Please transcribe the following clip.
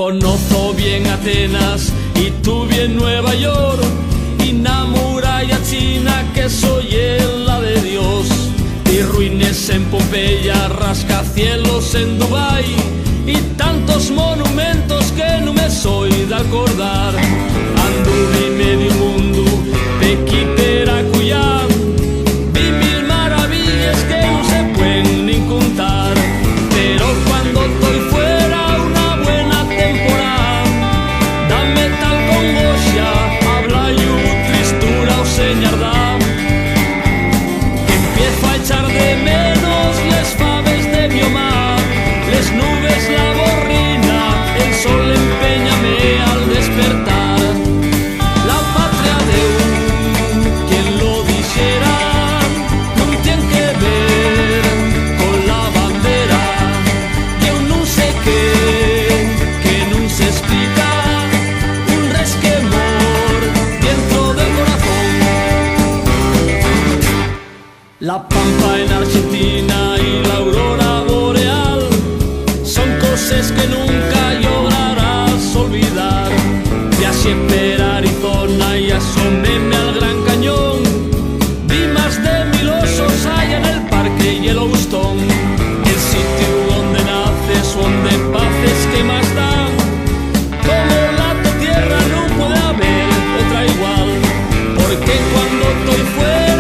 Conozco bien Atenas y tú bien Nueva York, y la muralla china que soy la de Dios, y ruines en Pompeya, rascacielos en Dubái, y tantos monumentos que no me soy de acordar. Anduve medio mundo, Pequitera, Cuyán, vi mil maravillas que no se pueden ni contar, pero cuando estoy fuera una buena temporada, dame tal congoja, habla yo tristura o señardad, que empiezo a echar de menos les faves de mi mar, les nubes, la borrina, el sol empeñame al despertar. La patria de quien lo dijera no tiene que ver con la bandera, yo no sé qué, que no se explica, un resquemor dentro del corazón. La pampa en Argentina y la aurora boreal son cosas que nunca lograrás olvidar. Viajé por Arizona y asoméme al Gran Cañón, vi más de 1000 osos allá en el parque Yellowstone, el sitio donde naces, donde paces que más dan, como la tierra no puede haber otra igual, porque cuando estoy fuera